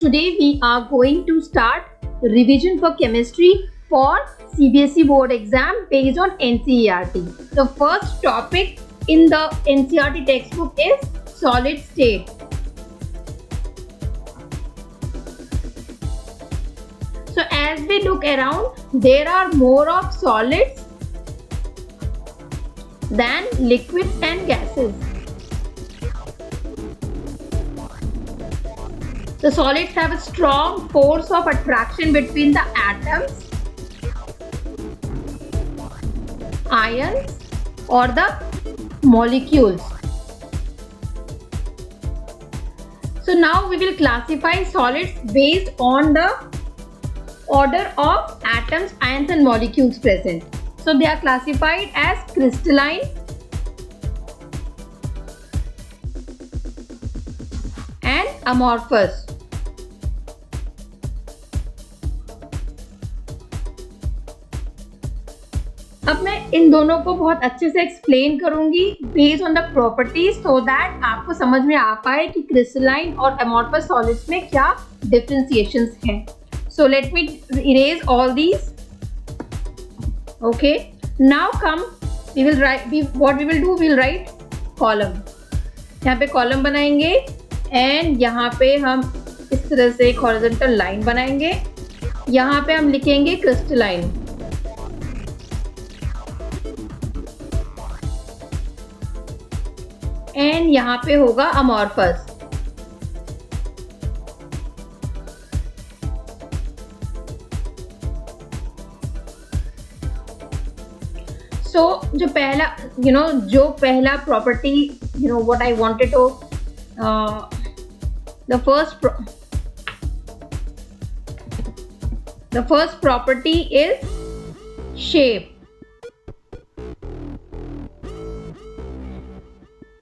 Today we are going to start revision for chemistry for CBSE board exam based on NCERT. The first topic in the NCERT textbook is solid state. So as we look around, there are more of solids than liquids and gases. The solids have a strong force of attraction between the atoms, ions, or the molecules. So now we will classify solids based on the order of atoms, ions, and molecules present. So they are classified as crystalline and amorphous. अब मैं इन दोनों को बहुत अच्छे से explain करूंगी based on the properties so that आपको समझ में आ पाए कि क्रिस्टलाइन और अमॉर्फस सॉलिड्स में क्या डिफरेंशिएशंस हैं. So let me erase all these. Okay, now come we will write, what we will do, we will write column. यहाँ पे कॉलम बनाएंगे एंड यहाँ पे हम इस तरह से एक हॉरिजॉन्टल लाइन बनाएंगे. यहाँ पे हम लिखेंगे क्रिस्टलाइन एंड यहाँ पे होगा अमॉर्फस. सो जो पहला जो पहला property what I wanted to the first property is shape.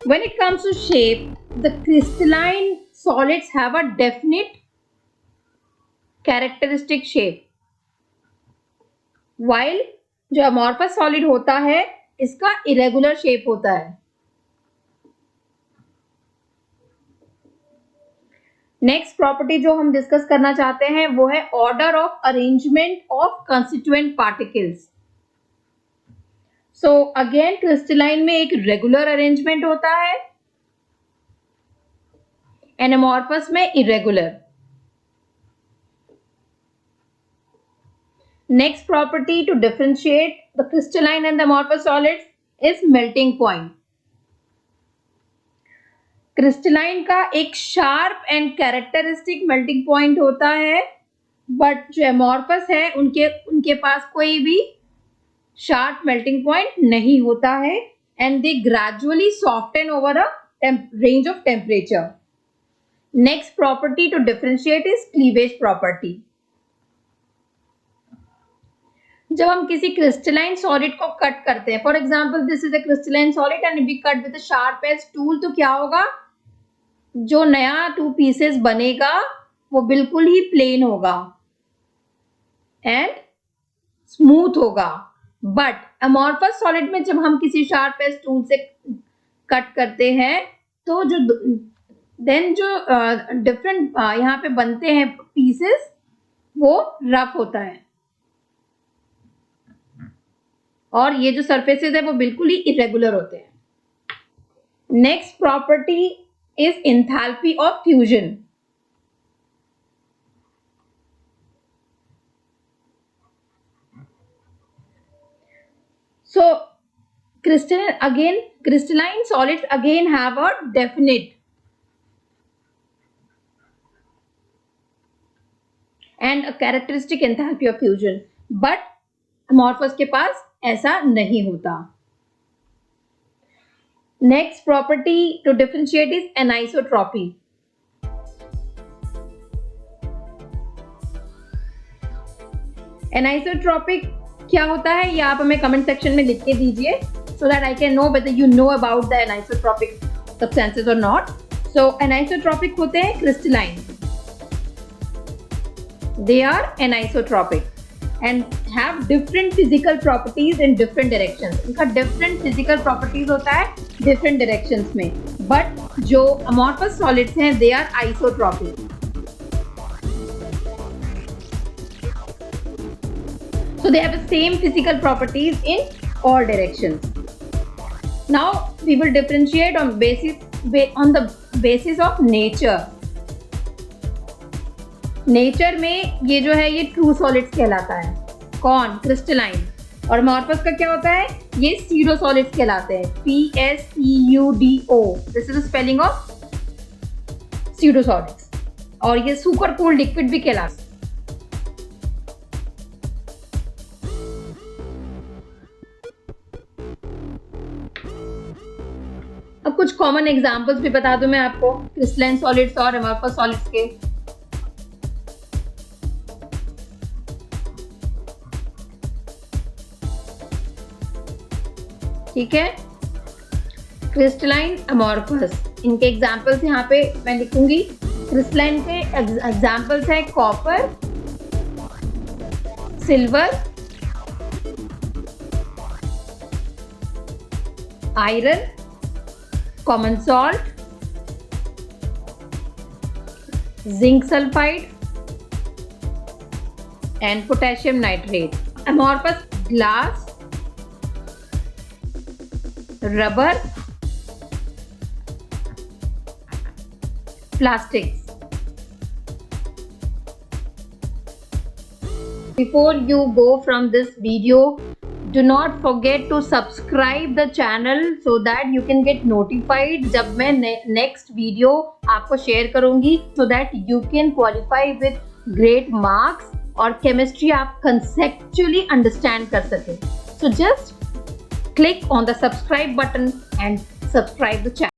When it comes to shape, the crystalline solids have a definite characteristic shape, while जो amorphous solid होता है इसका irregular shape होता है. नेक्स्ट प्रॉपर्टी जो हम डिस्कस करना चाहते हैं वो है order of arrangement of constituent particles. So again crystalline में एक रेगुलर अरेंजमेंट होता है एंड अमॉर्फस में irregular. Next property to differentiate the crystalline and the amorphous solids is melting point. Crystalline का एक sharp and characteristic melting point होता है, but जो अमॉर्फस है उनके पास कोई भी शार्प मेल्टिंग पॉइंट नहीं होता है and they gradually soften over a range of temperature. Next property to differentiate is cleavage property. जब हम किसी क्रिस्टलाइन सॉलिड को कट करते हैं, for example this is a crystalline solid and we cut with a sharp edge tool, तो क्या होगा, जो नया 2 पीसेस बनेगा वो बिल्कुल ही प्लेन होगा एंड स्मूथ होगा. बट अमॉर्फस सॉलिड में जब हम किसी शार्प एज टूल से कट करते हैं तो जो डिफरेंट यहाँ पे बनते हैं पीसेस वो रफ होता है और ये जो सरफेसेस है वो बिल्कुल ही इरेगुलर होते हैं. Next property is enthalpy of fusion. So crystalline solids again have a definite and a characteristic enthalpy of fusion, but amorphous के पास ऐसा नहीं होता. Next property to differentiate is anisotropy. Anisotropic क्या होता है ये आप हमें कमेंट सेक्शन में लिख के दीजिए so that I can know whether you know about the anisotropic substances और नॉट. सो एनाइसोट्रॉपिक होते हैं crystalline, they are anisotropic and have different physical properties in different directions. इनका डिफरेंट फिजिकल प्रॉपर्टीज होता है डिफरेंट डायरेक्शंस में, but जो amorphous solids हैं they are isotropic. So they have the same physical properties in all directions. Now we will differentiate on the basis of nature. Nature में ये जो है ये ट्रू सॉलिड्स कहलाता है. कौन? क्रिस्टलाइन. और अमॉर्फस का क्या होता है? ये सीडो सॉलिड्स कहलाते हैं. PSEUDO. This is the spelling of pseudo solids. और ये सुपर कूल लिक्विड भी कहलाते हैं. अब कुछ कॉमन एग्जांपल्स भी बता दूं मैं आपको क्रिस्टलाइन सॉलिड्स और अमॉर्फस सॉलिड्स के. ठीक है, क्रिस्टलाइन, अमॉर्फस, इनके एग्जांपल्स यहाँ पे मैं लिखूंगी. क्रिस्टलाइन के एग्जांपल्स हैं copper, silver, iron, common salt, zinc sulphide and potassium nitrate. Amorphous glass, rubber, plastics. Before you go from this video, do not forget to subscribe the channel so that you can get notified जब मैं next video आपको share करूंगी, so that you can qualify with great marks और chemistry आप conceptually understand कर सकें. So just click on the subscribe button and subscribe the channel.